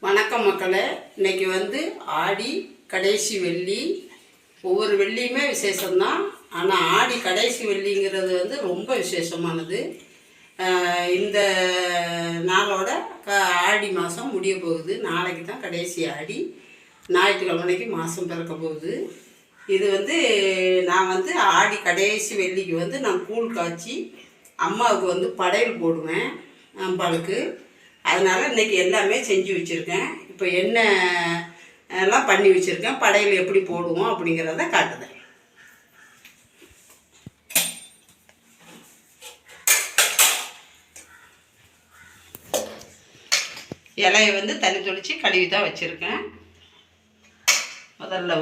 வணக்கம் மக்களே. இன்னைக்கு ஆடி கடைசி வெள்ளி. ஒவ்வொரு வெள்ளியுமே விசேஷம்தான். ஆனால் ஆடி கடைசி வெள்ளிங்கிறது ரொம்ப விசேஷமானது. இந்த நாளோட ஆடி மாதம் முடிய போகுது. நாளைக்கு தான் கடைசி ஆடி. ஞாயிற்றுக்கிழமைக்கு மாதம் பிறக்க போகுது. இது நான் ஆடி கடைசி வெள்ளிக்கு நான் கூழ் காய்ச்சி அம்மாவுக்கு படையல் போடுவேன் அம்பாளுக்கு. அதனால் இன்றைக்கி எல்லாமே செஞ்சு வச்சுருக்கேன். இப்போ என்ன எல்லாம் பண்ணி வச்சுருக்கேன், படையல் எப்படி போடுவோம் அப்படிங்கிறத காட்டுதேன். இலையை தண்ணி தொளிச்சு கழுவி தான் வச்சுருக்கேன். முதல்ல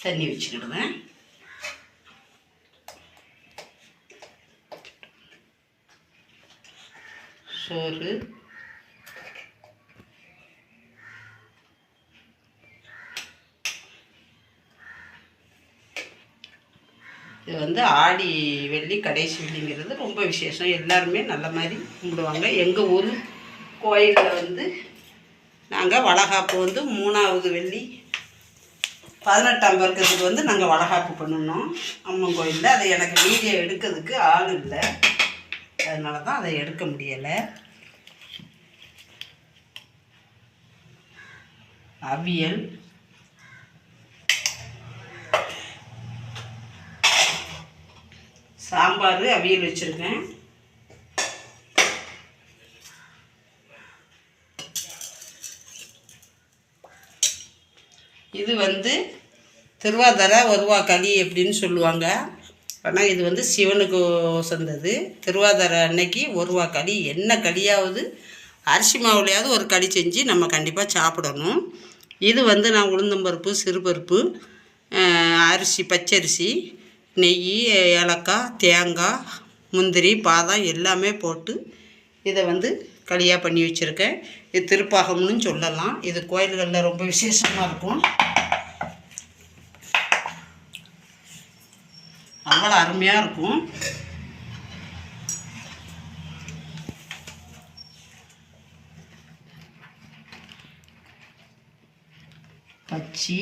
தண்ணி வச்சுக்கிடுவேன். சோறு, இது ஆடி வெள்ளி கடைசி வெள்ளிங்கிறது ரொம்ப விசேஷம். எல்லாருமே நல்ல மாதிரி கும்பிடுவாங்க. எங்கள் ஊர் கோயிலில் நாங்கள் வளகாப்பு 3வது வெள்ளி 18ஆம் பெருக்கத்துக்கு நாங்கள் வளகாப்பு பண்ணணும் அம்மன் கோயிலில். அதை எனக்கு வீடியோ எடுக்கிறதுக்கு ஆள் இல்லை, அதனால தான் அதை எடுக்க முடியலை. அவியல், சாம்பார், அவியல் வச்சுருக்கேன். இது திருவாதிரை வருவா களி அப்படின்னு சொல்லுவாங்க. ஆனால் இது சிவனுக்கு உசந்தது. திருவாதிரை அன்னைக்கு ஒருவா களி, என்ன களியாவது அரிசி மாவுலையாவது ஒரு களி செஞ்சு நம்ம கண்டிப்பாக சாப்பிடணும். இது நான் உளுந்தம்பருப்பு, சிறுபருப்பு, அரிசி, பச்சரிசி, நெய், ஏலக்காய், தேங்காய், முந்திரி, பாதாம் எல்லாமே போட்டு இதை களியாக பண்ணி வச்சுருக்கேன். இது திருப்பாகம்னு சொல்லலாம். இது கோயில்களில் ரொம்ப விசேஷமாக இருக்கும். அவ்வளோ அருமையாக இருக்கும். பச்சி,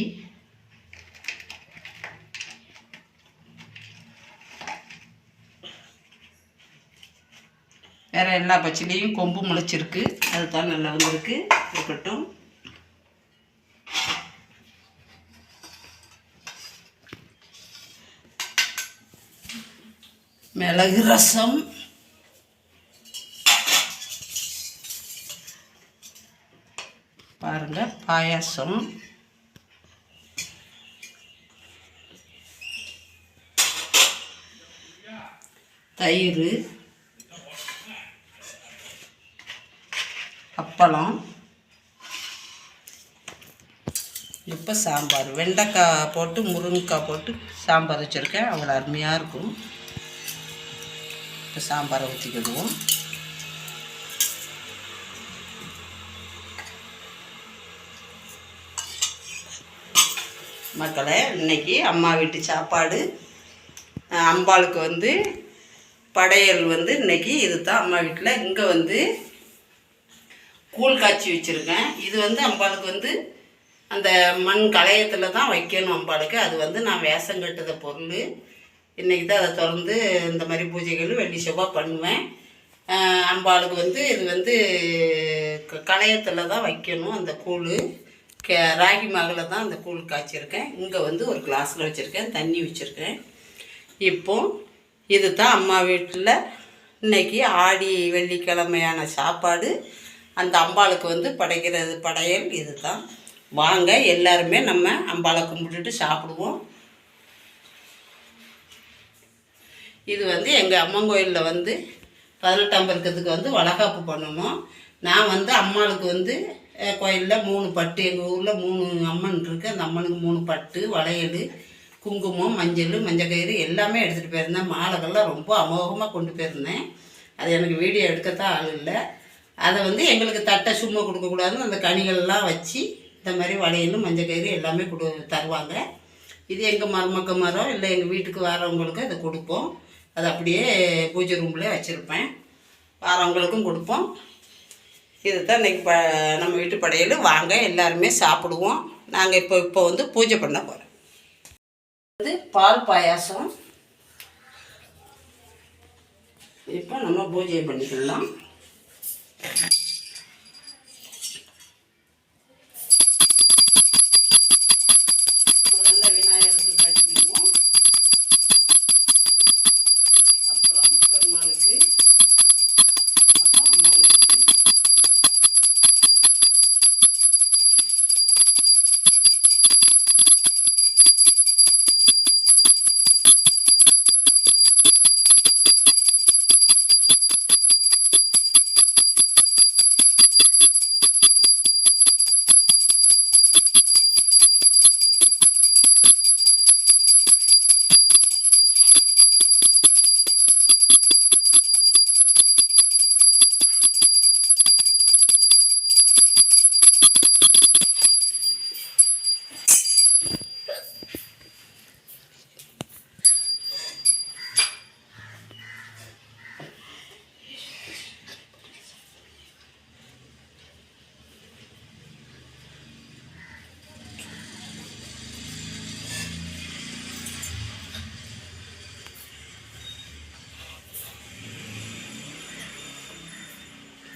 வேறு எல்லா பச்சிலையும் கொம்பு முளைச்சிருக்கு, அதுதான் நல்லா வந்திருக்கு. இருக்கட்டும். மிளகு ரசம், பாருங்க, பாயாசம், தயிர், அப்பளம், இப்போ சாம்பார், வெண்டைக்காய் போட்டு முருங்கைக்காய் போட்டு சாம்பார் வச்சுருக்கேன். அவ்வளோ அருமையாக இருக்கும். இப்போ சாம்பாரை ஊற்றிக்கிடுவோம். மக்களே, இன்னைக்கு அம்மா வீட்டு சாப்பாடு. அம்பாளுக்கு படையல் இன்னைக்கு இது தான் அம்மா வீட்டில். இங்கே கூழ் காய்ச்சி வச்சுருக்கேன். இது அம்பாளுக்கு அந்த மண் கலையத்தில் தான் வைக்கணும் அம்பாளுக்கு. அது நான் வேஷம் கட்டுத பொருள். இன்றைக்கி தான் அதை திறந்து இந்த மாதிரி பூஜைகள் வெள்ளி செவ்வாய் பண்ணுவேன். அம்பாளுக்கு இது கலையத்தில் தான் வைக்கணும் அந்த கூழ். ராகி மாவில் தான் அந்த கூழ் காய்ச்சிருக்கேன். இங்கே ஒரு கிளாஸில் வச்சுருக்கேன், தண்ணி வச்சுருக்கேன். இப்போ இது தான் அம்மா வீட்டில் இன்றைக்கி ஆடி வெள்ளிக்கிழமையான சாப்பாடு. அந்த அம்பாளுக்கு படைக்கிறது படையல் இது தான். வாங்க எல்லாருமே நம்ம அம்பாளை கும்பிட்டுட்டு சாப்பிடுவோம். இது எங்கள் அம்மன் கோயிலில் 18ஆம் பெருக்கத்துக்கு வளகாப்பு பண்ணணும். நான் அம்மாளுக்கு கோயிலில் 3 பட்டு, எங்கள் ஊரில் 3 அம்மன் இருக்குது. அந்த அம்மனுக்கு 3 பட்டு, வளையல், குங்குமம், மஞ்சள், மஞ்சக்கயிறு எல்லாமே எடுத்துகிட்டு போயிருந்தேன். மாலைகள்லாம் ரொம்ப அமோகமாக கொண்டு போயிருந்தேன். அது எனக்கு வீடியோ எடுக்கத்தான் ஆள் இல்லை. அதை எங்களுக்கு தட்டை சும்மா கொடுக்கக்கூடாதுன்னு அந்த கனிகள்லாம் வச்சு இந்த மாதிரி வளையல், மஞ்சக்கயிறு எல்லாமே தருவாங்க. இது எங்கள் மருமக்க மரம் இல்லை எங்கள் வீட்டுக்கு வரவங்களுக்கு அதை கொடுப்போம். அது அப்படியே பூஜை ரூம்லேயே வச்சுருப்பேன். வரவங்களுக்கும் கொடுப்போம். இதுதான் இன்றைக்கி நம்ம வீட்டு படையல். வாங்க எல்லாருமே சாப்பிடுவோம். நாங்கள் இப்போ வந்து பூஜை பண்ண போகிறோம். வந்து பால் பாயாசம். இப்போ நம்ம பூஜை பண்ணிக்கலாம். முதல்ல விநாயகருக்கு காட்டிக்கிடுவோம். அப்புறம் பெருமாளுக்கு, அப்புறம் அம்மாங்களுக்கு.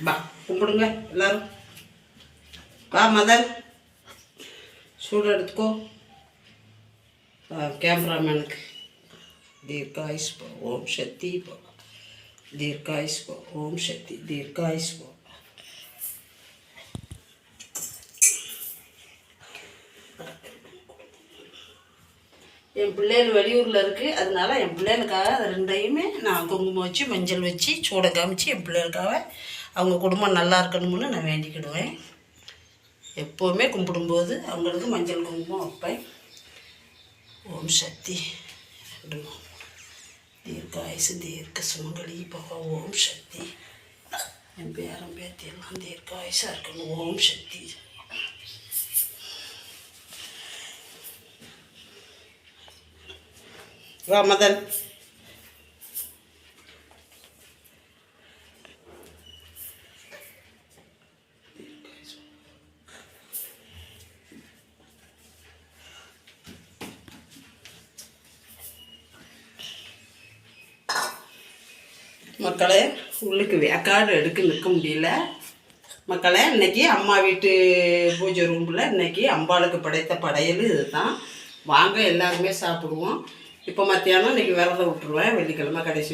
பா கும்பிடுங்க எல்லாரும். வா மதன், சூடு எடுத்துக்கோ. கேமராமேனுக்கு தீர்காயுஷ் போ, ஓம் சக்தி போ. தீர்காயுஷ் போ, ஓம் சக்தி. தீர்காயுஷ் போ. என் பிள்ளைகள் வெளியூரில் இருக்குது, அதனால என் பிள்ளைகளுக்காக அது ரெண்டையுமே நான் குங்குமம் வச்சு மஞ்சள் வச்சு சூட காமிச்சு என் பிள்ளைகளுக்காக அவங்க குடும்பம் நல்லா இருக்கணும்னு நான் வேண்டிக்கிடுவேன். எப்போவுமே கும்பிடும்போது அவங்களுக்கு மஞ்சள் குங்குமம் வைப்பேன். ஓம் சக்தி. தீர்காயுசு தீர்க்க சுமங்கலி பகா. ஓம் சக்தி. என் பேரம் பேத்தியெல்லாம் தீர்காயுசாக இருக்கணும். ஓம் சக்தி. வா மதன். மக்களே, உள்ளுக்கு வேக்காடு எடுக்க நிற்க முடியல. மக்களே, இன்றைக்கி அம்மா வீட்டு பூஜை ரூமில் இன்றைக்கி அம்பாளுக்கு படைத்த படையல் இது தான். வாங்க எல்லாருமே சாப்பிடுவோம். இப்போ மத்தியானம் இன்றைக்கி விரதம் விட்டுருவேன். வெள்ளிக்கிழமை கடைசி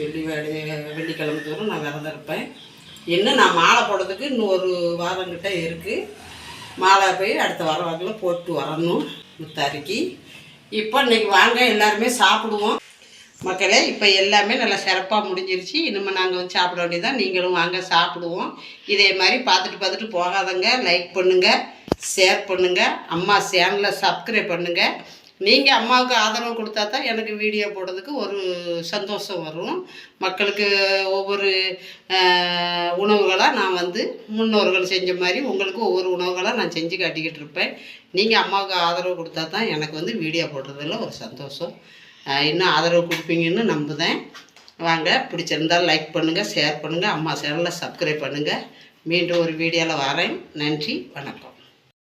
வெள்ளிக்கிழமை தோறும் நான் விரதம் இருப்பேன். இன்னும் நான் மாலை போடுறதுக்கு இன்னும் ஒரு வாரங்கிட்ட இருக்குது. மாலை போய் அடுத்த வாரத்தில் போட்டு வரணும் முத்தாரிக்கு. இப்போ இன்றைக்கி வாங்க எல்லாருமே சாப்பிடுவோம். மக்களே, இப்போ எல்லாமே நல்லா சிறப்பாக முடிஞ்சிருச்சு. இனிமேல் நாங்கள் வந்து சாப்பிட வேண்டியதான். நீங்களும் வாங்க சாப்பிடுவோம். இதே மாதிரி பார்த்துட்டு போகாதங்க. லைக் பண்ணுங்கள், ஷேர் பண்ணுங்கள், அம்மா சேனலை சப்ஸ்கிரைப் பண்ணுங்கள். நீங்கள் அம்மாவுக்கு ஆதரவு கொடுத்தா தான் எனக்கு வீடியோ போடுறதுக்கு ஒரு சந்தோஷம் வரும். மக்களுக்கு ஒவ்வொரு உணவுகளாக நான் வந்து முன்னோர்கள் செஞ்ச மாதிரி உங்களுக்கு ஒவ்வொரு உணவுகளாக நான் செஞ்சு காட்டிக்கிட்டு இருப்பேன். நீங்கள் அம்மாவுக்கு ஆதரவு கொடுத்தா தான் எனக்கு வந்து வீடியோ போடுறதுல ஒரு சந்தோஷம். இன்னும் ஆதரவு கொடுப்பீங்கன்னு நம்புதேன். வாங்க, பிடிச்சிருந்தால் லைக் பண்ணுங்கள், ஷேர் பண்ணுங்கள், அம்மா சேனலை சப்ஸ்கிரைப் பண்ணுங்கள். மீண்டும் ஒரு வீடியோவில் வரேன். நன்றி, வணக்கம்.